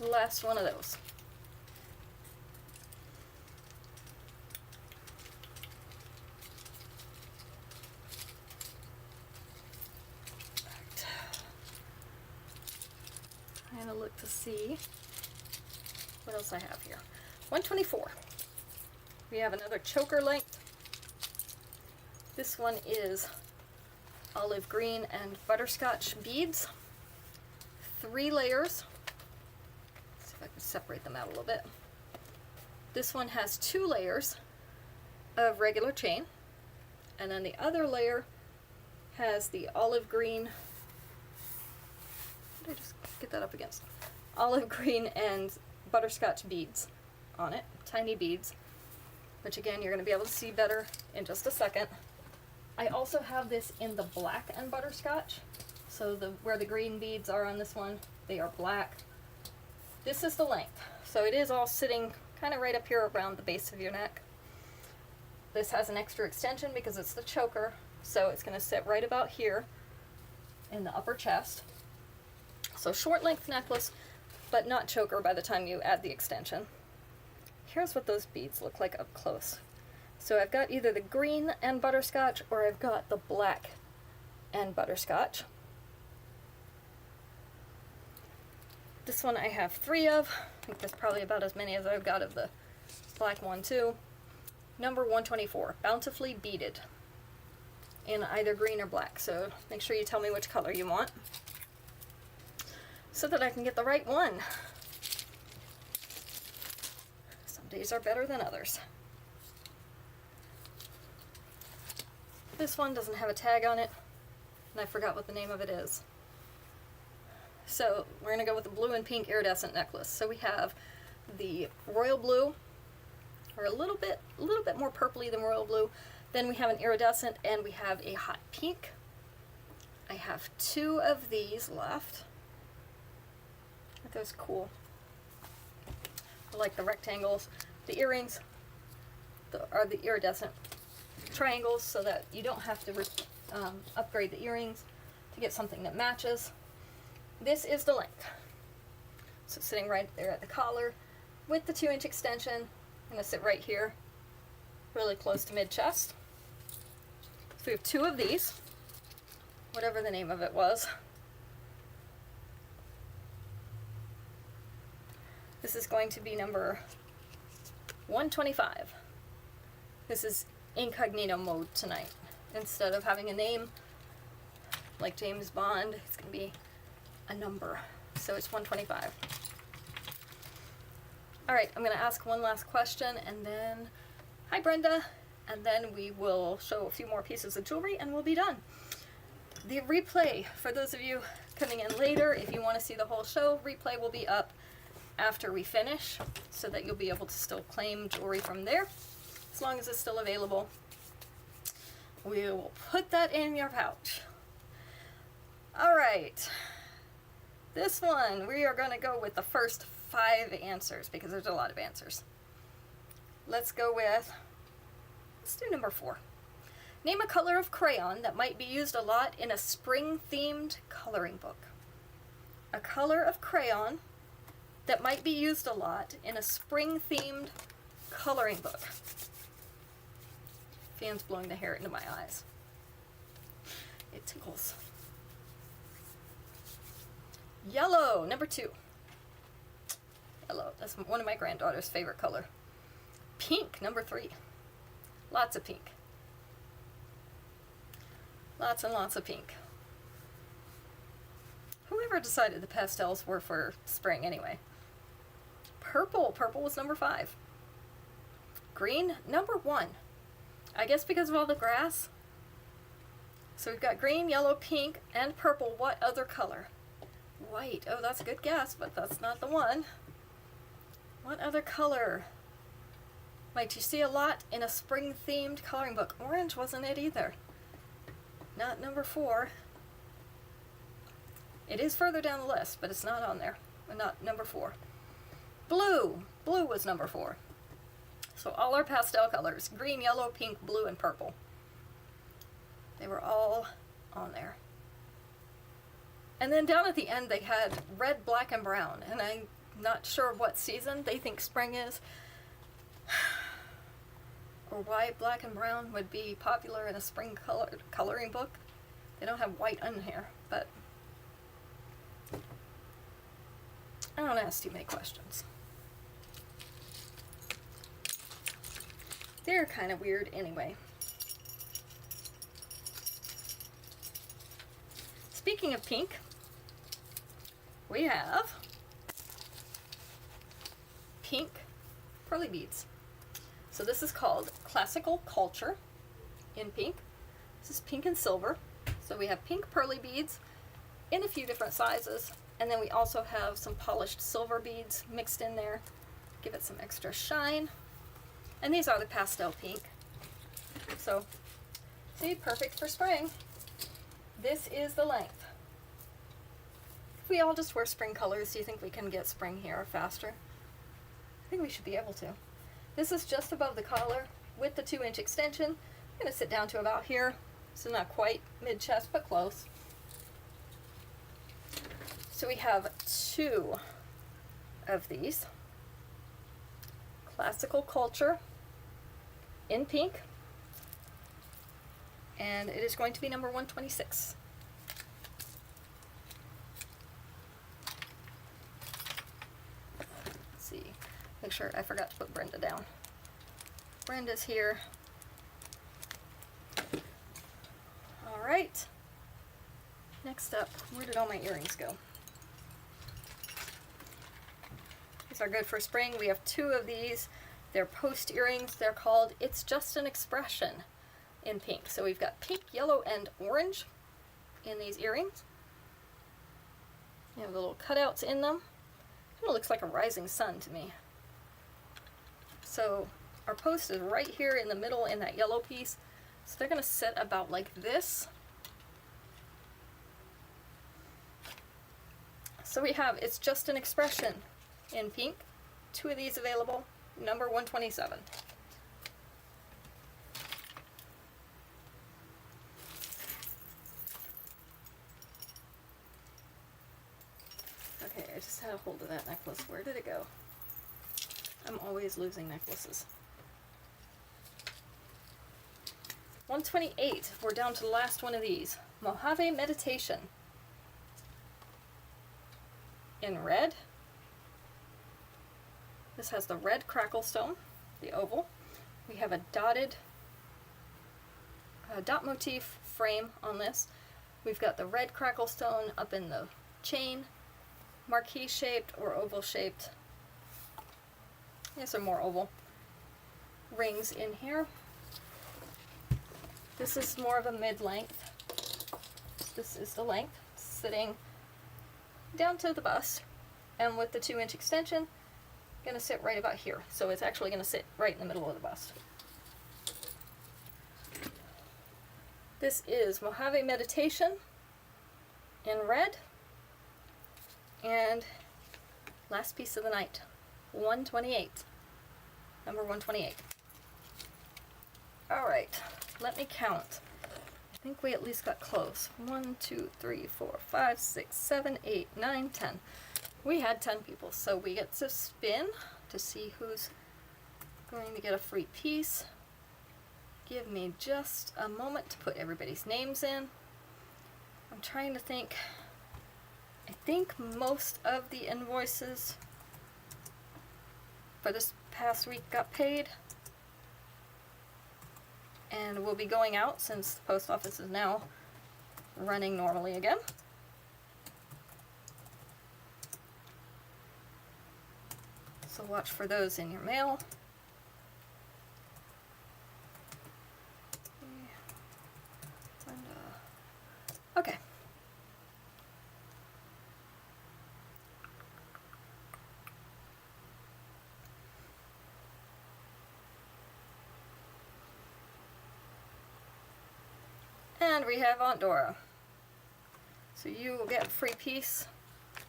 Last one of those. I'm gonna look to see what else I have here. 124. We have another choker length. This one is olive green and butterscotch beads. 3 layers. Let's see if I can separate them out a little bit. This one has 2 layers of regular chain, and then the other layer has the olive green. What did I just get that up against? Olive green and butterscotch beads on it, tiny beads, which again you're going to be able to see better in just a second. I also have this in the black and butterscotch, so where the green beads are on this one, they are black. This is the length, so it is all sitting kind of right up here around the base of your neck. This has an extra extension because it's the choker, so it's going to sit right about here in the upper chest. So short length necklace, but not choker by the time you add the extension. Here's what those beads look like up close. So I've got either the green and butterscotch or I've got the black and butterscotch. This one I have 3 of. I think that's probably about as many as I've got of the black one too. Number 124, bountifully beaded, in either green or black. So make sure you tell me which color you want so that I can get the right one. Some days are better than others. This one doesn't have a tag on it, and I forgot what the name of it is. So we're gonna go with the blue and pink iridescent necklace. So we have the royal blue, or a little bit more purpley than royal blue. Then we have an iridescent, and we have a hot pink. I have 2 of these left. Aren't those cool? I like the rectangles. The earrings are the iridescent triangles, so that you don't have to upgrade the earrings to get something that matches. This is the length. So sitting right there at the collar with the 2-inch extension. I'm going to sit right here, really close to mid-chest. So we have 2 of these, whatever the name of it was. This is going to be number 125. This is incognito mode tonight. Instead of having a name like James Bond, it's going to be a number. So it's 125. Alright, I'm going to ask one last question, and then, hi Brenda, and then we will show a few more pieces of jewelry and we'll be done. The replay, for those of you coming in later, if you want to see the whole show, replay will be up after we finish, so that you'll be able to still claim jewelry from there, as long as it's still available. We will put that in your pouch. Alright, this one, we are going to go with the first 5 answers, because there's a lot of answers. Let's do number 4. Name a color of crayon that might be used a lot in a spring-themed coloring book. A color of crayon that might be used a lot in a spring-themed coloring book. Fan's blowing the hair into my eyes. It tickles. Yellow, number 2. Yellow, that's one of my granddaughter's favorite color. Pink, number 3. Lots of pink. Lots and lots of pink. Whoever decided the pastels were for spring anyway? Purple, purple was number 5. Green, number 1. I guess because of all the grass. So we've got green, yellow, pink, and purple. What other color? White. Oh, that's a good guess, but that's not the one. What other color might you see a lot in a spring-themed coloring book? Orange wasn't it either. Not number 4. It is further down the list, but it's not on there. Not number 4. Blue. Blue was number 4. So all our pastel colors, green, yellow, pink, blue, and purple. They were all on there. And then down at the end they had red, black, and brown. And I'm not sure what season they think spring is, or why black and brown would be popular in a spring coloring book. They don't have white on here, but I don't ask too many questions. They're kind of weird anyway. Speaking of pink, we have pink pearly beads. So this is called Classical Culture in pink. This is pink and silver. So we have pink pearly beads in a few different sizes, and then we also have some polished silver beads mixed in there. Give it some extra shine. And these are the pastel pink. So, see, perfect for spring. This is the length. If we all just wear spring colors, do you think we can get spring here faster? I think we should be able to. This is just above the collar with the 2-inch extension. I'm going to sit down to about here, so not quite mid-chest, but close. So we have 2 of these. Classical Culture in pink, and it is going to be number 126. Let's see, make sure I forgot to put Brenda down. Brenda's here. All right. Next up, where did all my earrings go? These are good for spring. We have 2 of these. They're post earrings. They're called It's Just an Expression in pink. So we've got pink, yellow, and orange in these earrings. You have the little cutouts in them. Kind of looks like a rising sun to me. So our post is right here in the middle in that yellow piece. So they're going to sit about like this. So we have It's Just an Expression in pink. 2 of these available. Number 127. Okay, I just had a hold of that necklace. Where did it go? I'm always losing necklaces. 128. We're down to the last one of these. Mojave Meditation. In red. This has the red crackle stone, the oval. We have a dotted dot motif frame on this. We've got the red crackle stone up in the chain, marquee shaped or oval shaped. There's some more oval rings in here. This is more of a mid-length. This is the length, sitting down to the bust, and with the 2-inch extension, going to sit right about here. So it's actually going to sit right in the middle of the bust. This is Mojave Meditation in red, and last piece of the night, 128, number 128. All right, let me count. I think we at least got close. 1, 2, 3, 4, 5, 6, 7, 8, 9, 10. We had 10 people, so we get to spin to see who's going to get a free piece. Give me just a moment to put everybody's names in. I'm trying to think. I think most of the invoices for this past week got paid and will be going out since the post office is now running normally again. So watch for those in your mail. Okay. And we have Aunt Dora. So you will get a free piece. I'm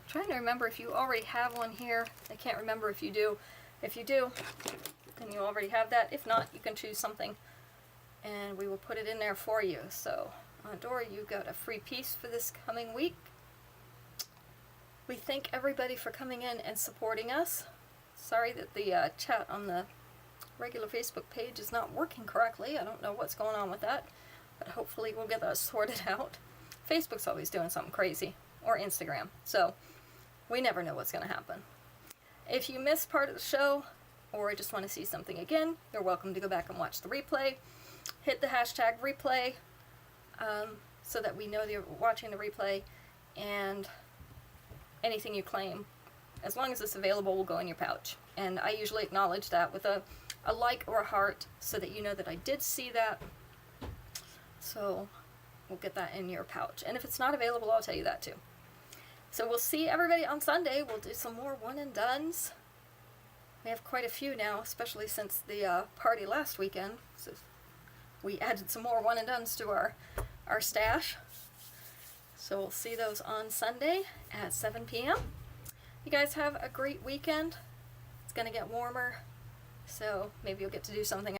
trying to remember if you already have one here. I can't remember if you do. If you do, then you already have that. If not, you can choose something and we will put it in there for you. So, Aunt Dora, you got a free piece for this coming week. We thank everybody for coming in and supporting us. Sorry that the chat on the regular Facebook page is not working correctly. I don't know what's going on with that, but hopefully we'll get that sorted out. Facebook's always doing something crazy, or Instagram, so we never know what's going to happen. If you missed part of the show, or just want to see something again, you're welcome to go back and watch the replay. Hit the hashtag replay so that we know that you're watching the replay, and anything you claim, as long as it's available, will go in your pouch. And I usually acknowledge that with a like or a heart so that you know that I did see that. So we'll get that in your pouch. And if it's not available, I'll tell you that too. So we'll see everybody on Sunday. We'll do some more one and dones. We have quite a few now, especially since the party last weekend. So we added some more one and dones to our stash. So we'll see those on Sunday at 7 p.m. You guys have a great weekend. It's going to get warmer, so maybe you'll get to do something